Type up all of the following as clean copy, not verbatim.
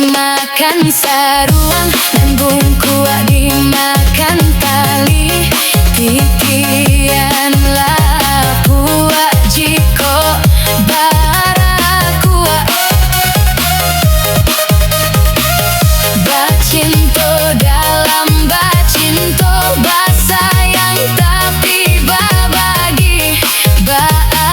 dimakan sarung, nanggung kuat dimakan tali. Tikian lah kuat jiko barakua. Bacinto dalam bacinto, basayang tapi babagi barasonyo.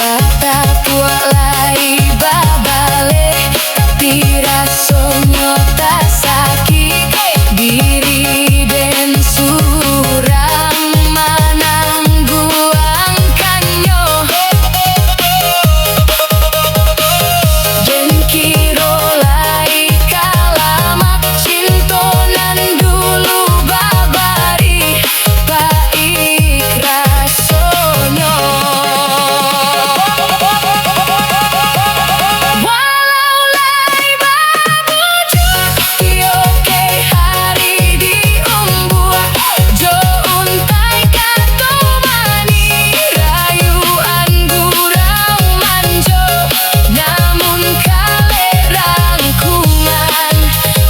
Bata kuat lai babale, tapi rasonyo tak sakit. Diri den surang manangguang kanyo. Den kiro lai kalamak cintonan dulu babari baik rasonyo. Walau lai babujuk tioke hari diumbua, jo untai katomani rayuan gurau manjo. Namun kale rangkungan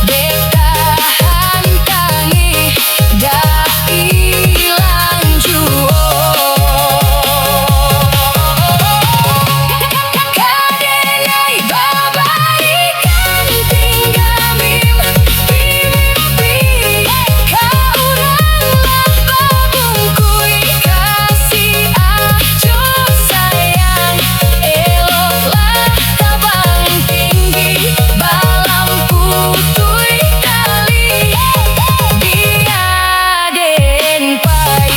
betahan tangi dah ilang juo. Kadenai babarikan tinggamim mimpi, kauranglah babungkui kasih ajo sayang. Eloklah tabang tinggi balam putui tali, diaden pai.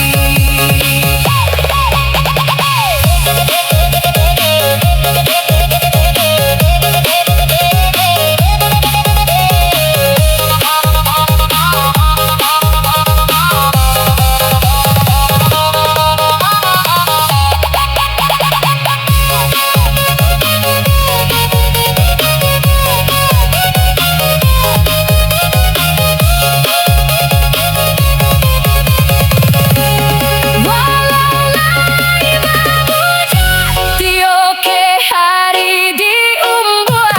Walau lai babujuk tioke hari diumbua,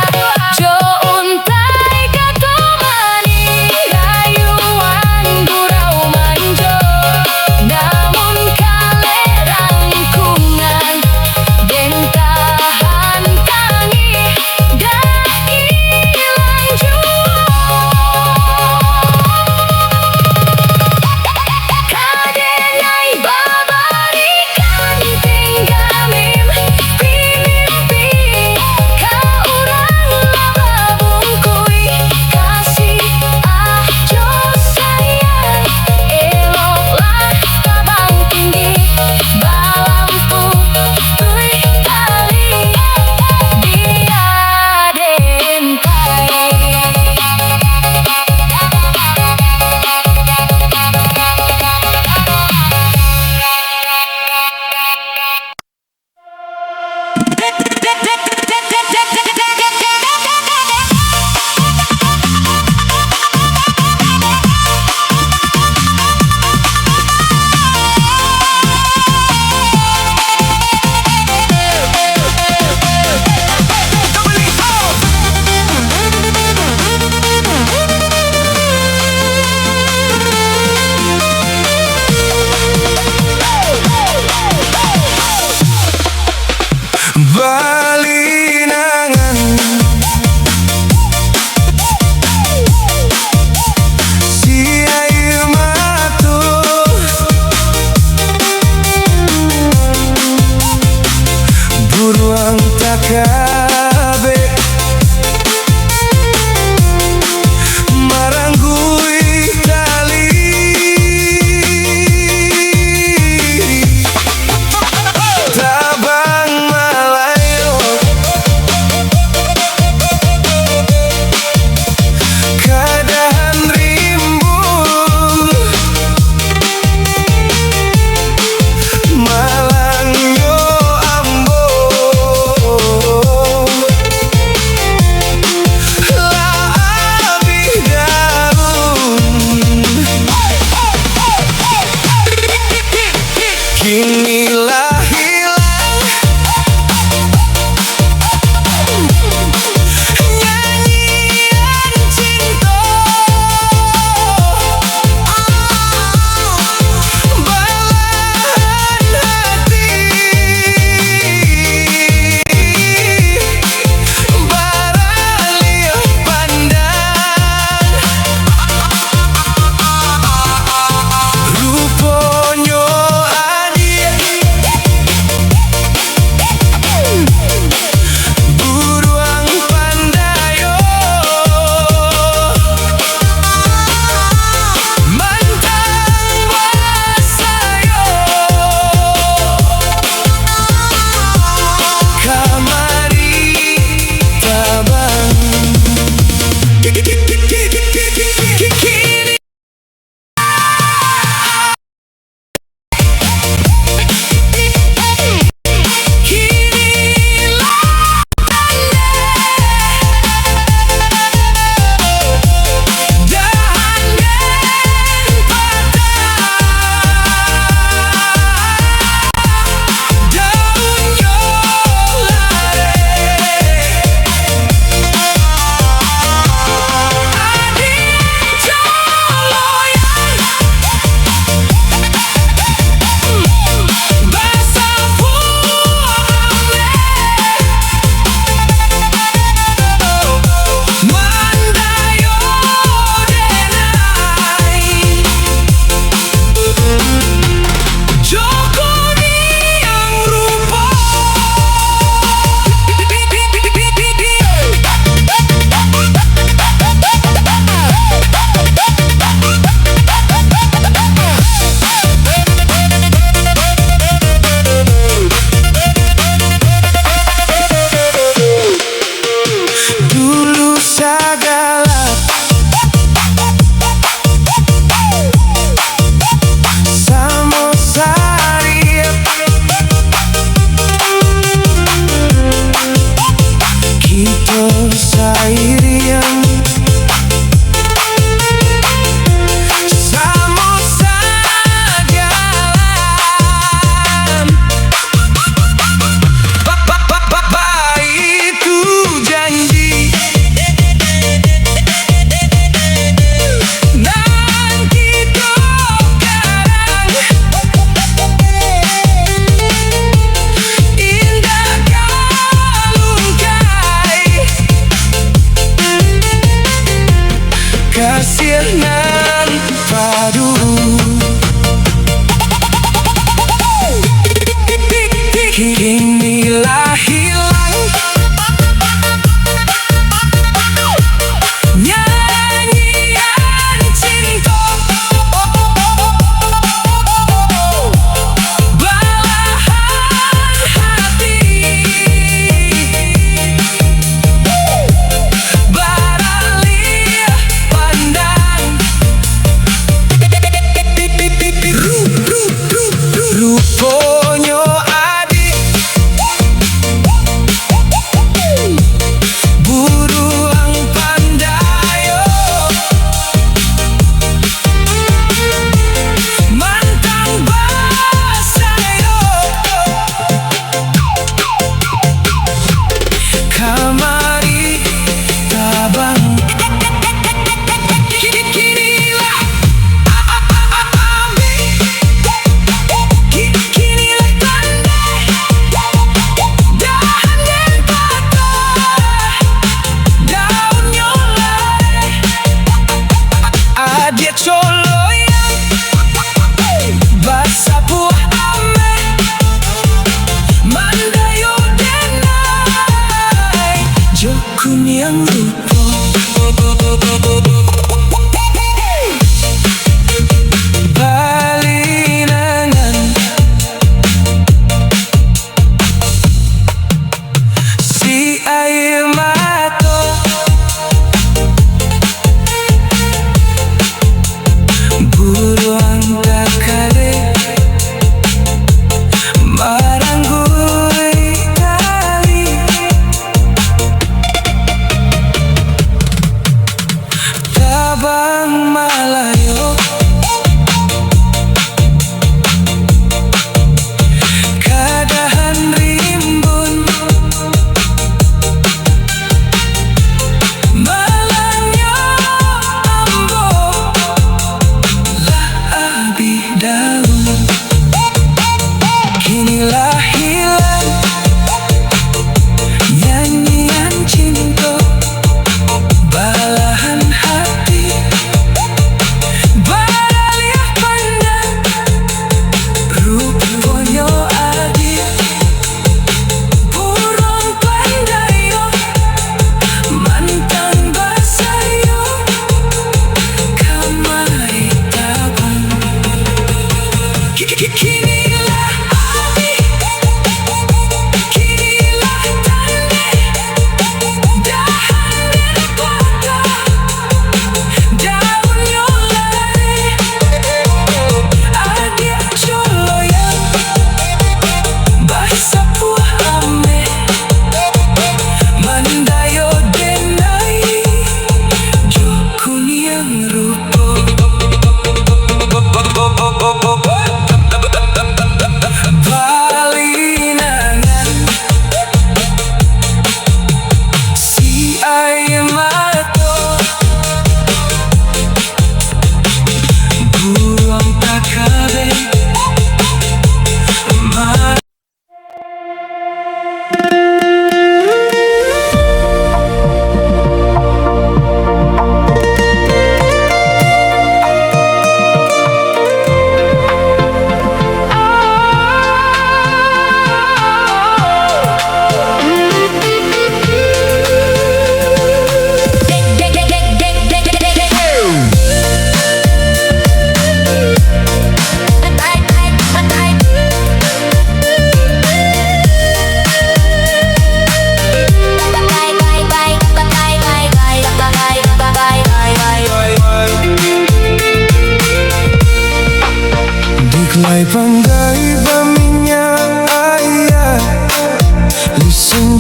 jo untai katomani rayuan gurau manjo. Namun kale rangkungan den tahan tangi dah ilang juo. Kadenai babarikan tinggamim mimpi, kauranglah babungkui kasih ajo sayang. Eloklah tabang tinggi balam putui tali, diaden pai. Balinangan si air matu, buruang takabe maranggui tali. Tabang Malayo kadahan rimbul, Malang yo ambo.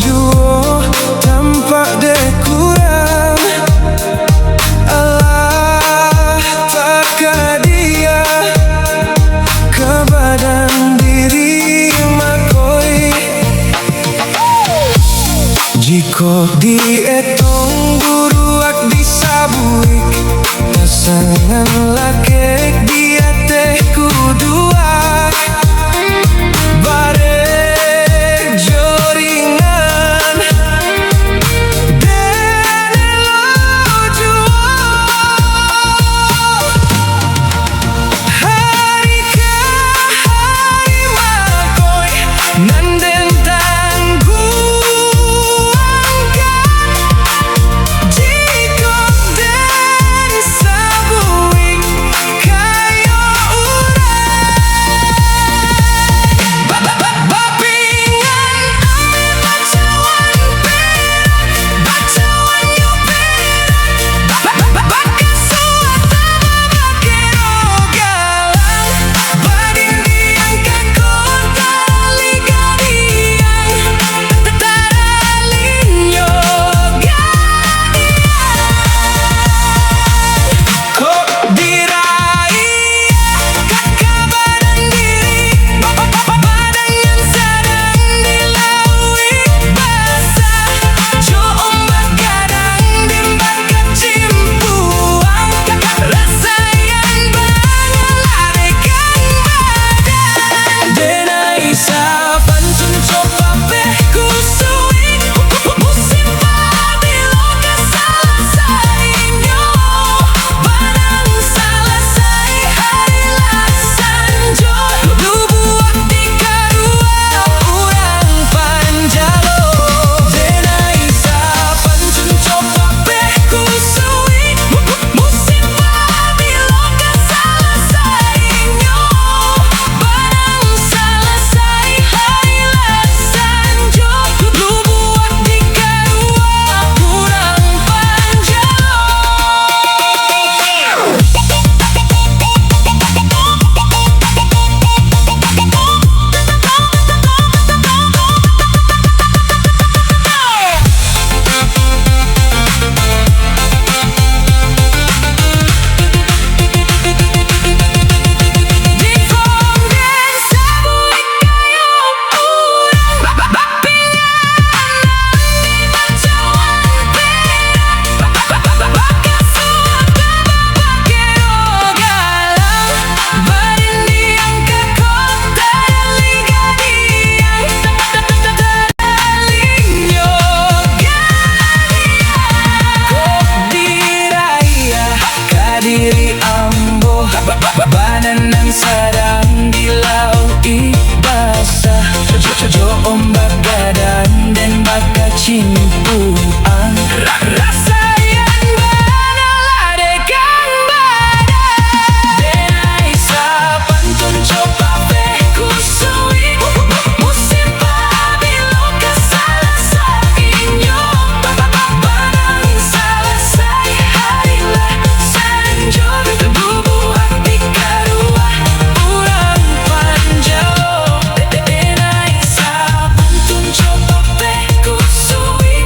juo tampak deh kurang. Alah pakai dia ke badan diri makoi. Jiko dietong buruak disabuik pasangan laki dia teh kuduak. Barek joringan dene lo juo. Hari ke hari makoi nanden tangguangkan. Jiko den sabuik kayo Bapingan ame bacawan perak, bacawan yo perak. Bakasua tama bakero galang. Badin diangkat kota ligadian. Taralinyo gadian. Kok dirai kakak badan diri. Badan yang sedang dilalui basah. Jo ombak kadang dimbak kecimpuan. Rasa yang mengelarekan badan. Denai sapan suncok papeh kusui. Musim pabilo keselesainya. Barang selesai harilah sanjo. Lubuak di karua urang panjalo. Denai sapan suncok papeh kusui. Musim pabilo keselesainya. Barang selesai harilah sanjo. Lubuak di karua urang panjalo. Jikong den sabuik kayo urang. Bapingan ame bacawan perak. Bakasua tama bakero galang. Badin diangkat kota ligadian. Taralinyo gadian. Kok diraya kadiri ambo. Badan yang sedang dilalui basah. Jo ombak badan dan baka cimpuan. Rasa yang mengelarekan badan. Denai sapan tuncok papeh kusui. Musim pabilo keselesainya. Barang selesai harilah sanjo. Lubuak di karua urang panjalo. Denai sapan tuncok papeh kusui.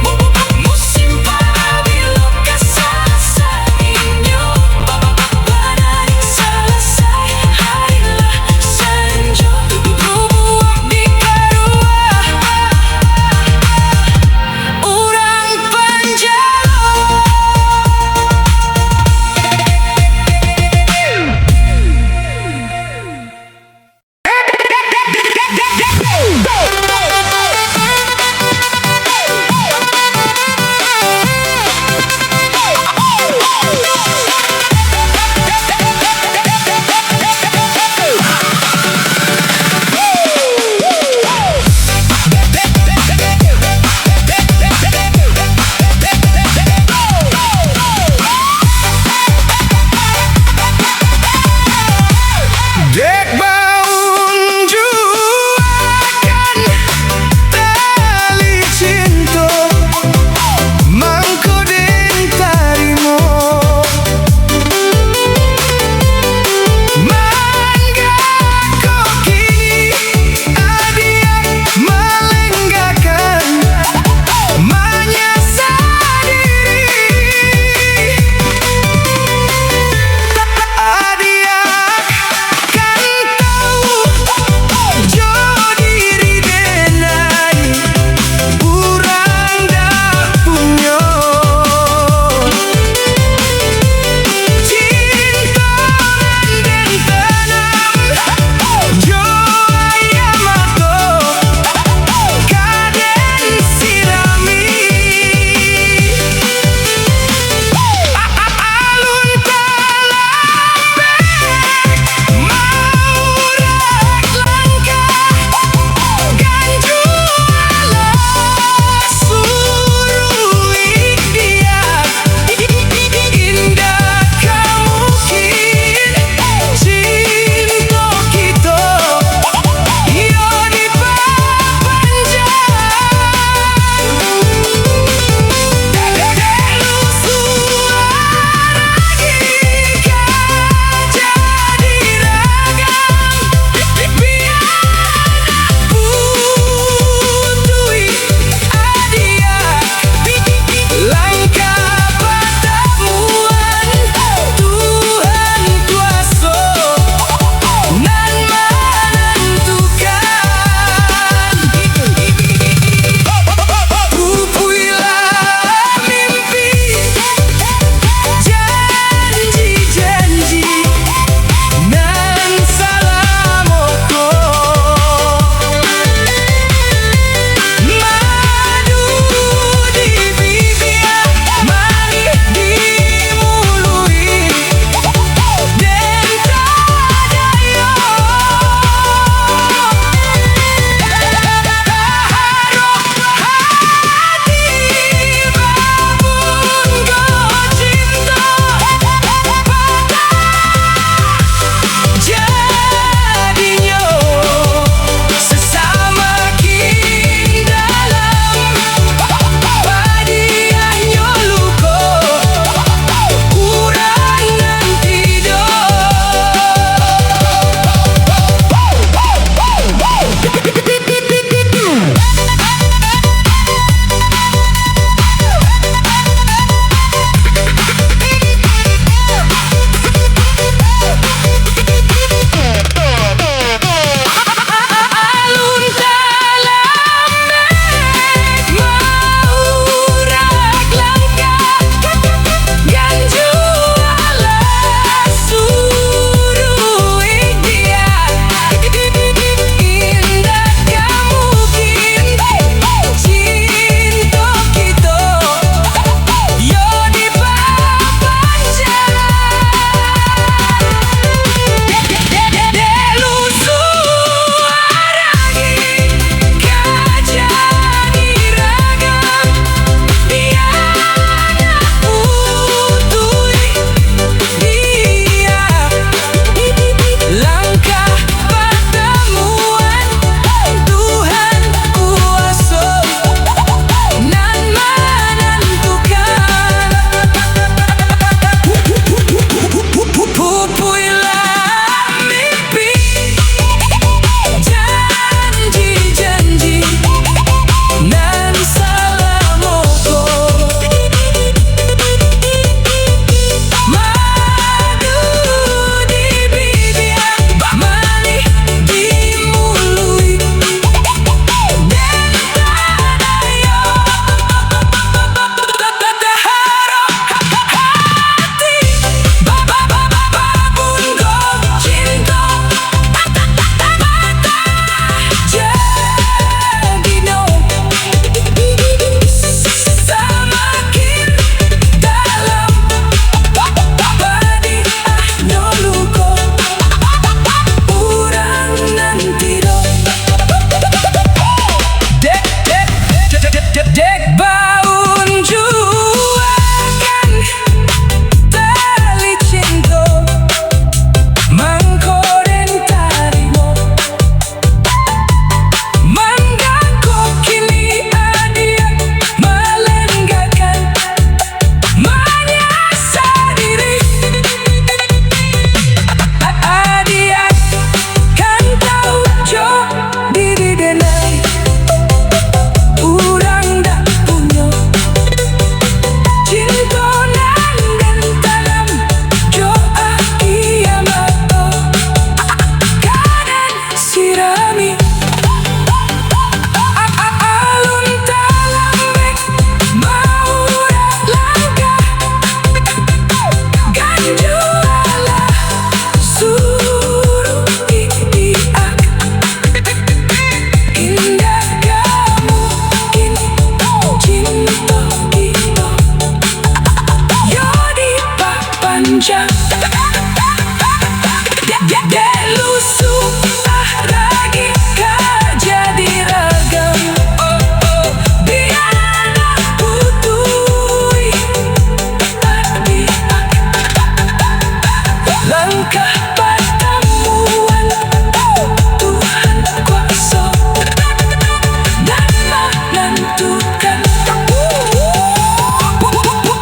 satukan.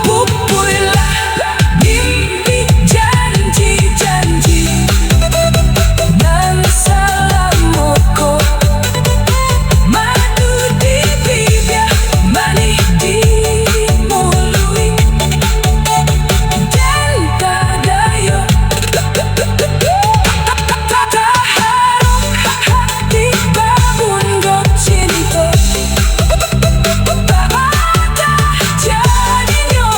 Pupuilah mimpi janji-janji dan salamuku, madu di bibir, manis di mulut, dan tak daya terharu hati bangun go cinta. Tak ada jadinya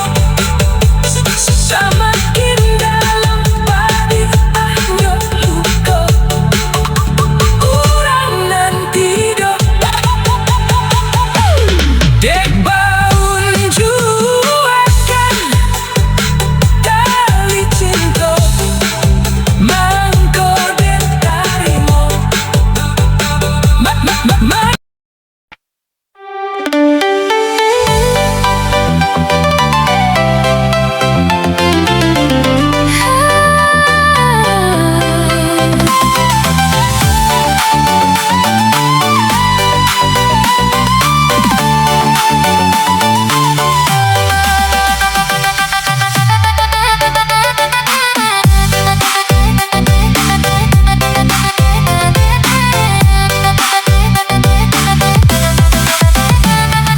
semakin dalam padiahnya luka, urang dan tidur. Dek baun juakan tali cinta, mangko den tarimo.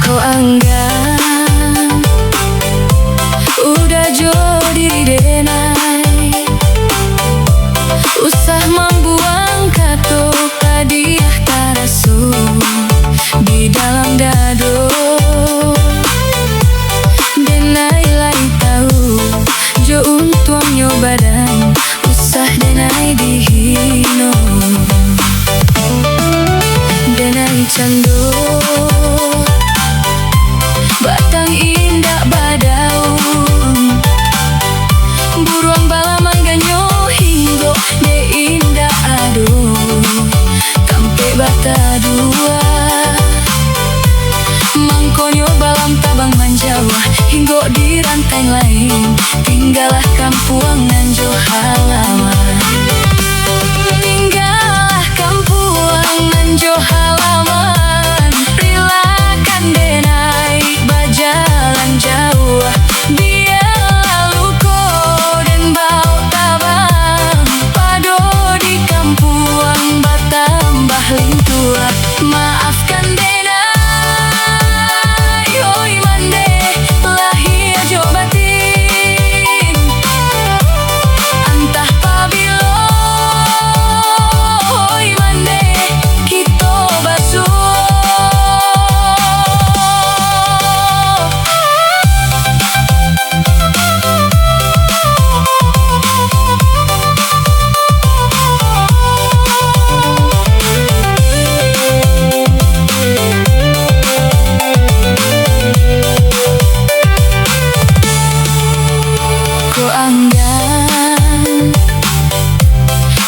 Kau anggap udah jadi denai, usah membuang kato hadiah tarasu di dalam dado. Denai lai tahu jo untuang yo badan, usah denai dihino. Denai cando batang indah badaun, buruang bala mangganyo hinggo de indah aduh, kampe bata dua, mangkonyo balam tabang manjawa hinggo di rantai lain, tinggallah kampuang nanjo halaman, tinggallah kampuang nanjo halaman, rilakan denai bajalan jauh, biar lalu ko dan bau tabang, pado di kampuang batambah lintua. Maafkan denai, oi mande lahir jo batin, antah pabilo, oi mande kito basuh. Kau anggap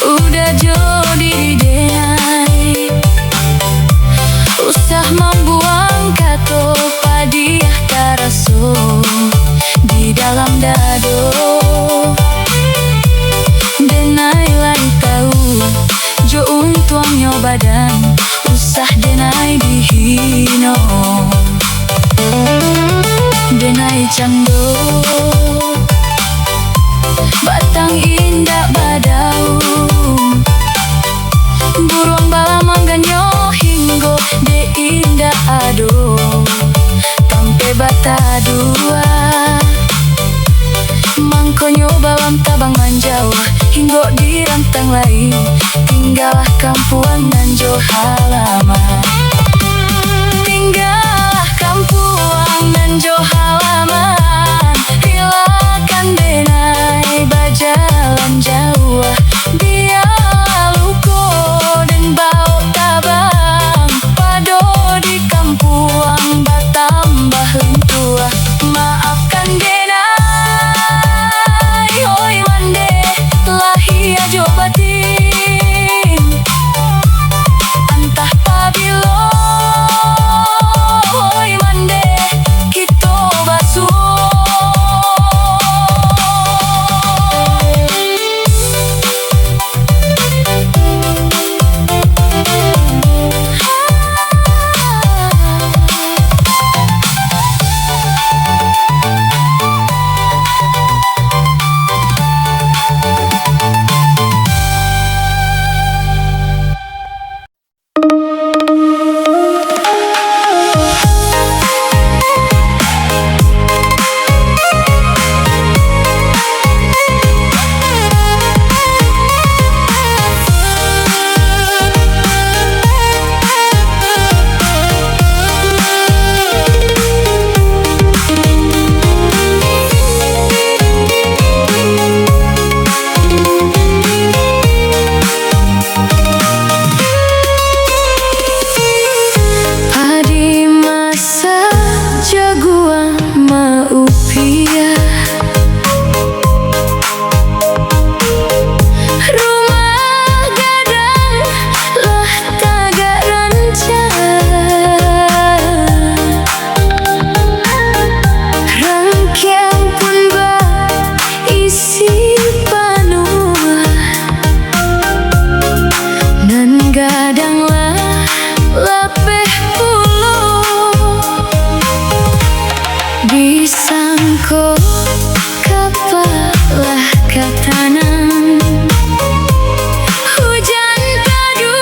udah jadi denai, usah membuang kato hadiah taraso di dalam dado. Denai lai tahu jo untuang yo badan, usah denai dihino. Denai cando batang indah badaun, buruang bala mangganyo hinggo de indah aduh, kampe bata dua, mangkonyo balam tabang manjawa hinggo di rantang lain, tinggallah kampuang nanjo halaman, tinggallah kampuang nanjo halaman, rilakan denai bajalan jauh, biar lalu ko dan bau tabang, pado di kampuang batambah lintua. Maafkan denai, oi mande lahir jo batin, antah pabilo, Ko kapalah katanang hujan kadu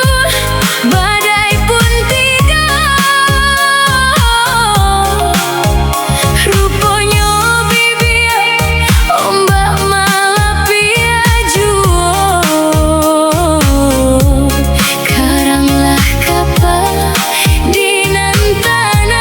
badai pun tidak rupanya bibir ombak malapia juo karanglah kapal di nantanang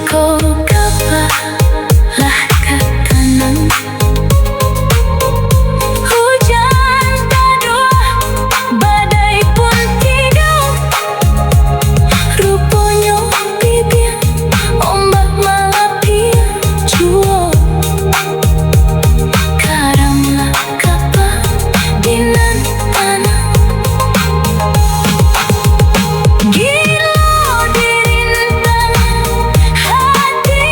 ko kapalah ke kanan. Hujan badua, badai pun tidur. Rupanya bibir ombak malapir jua. Karamlah kapal dinan tanah. Gila dirintang hati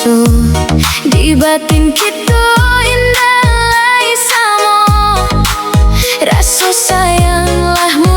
rasu di batin kita indah lai samo rasu sayanglah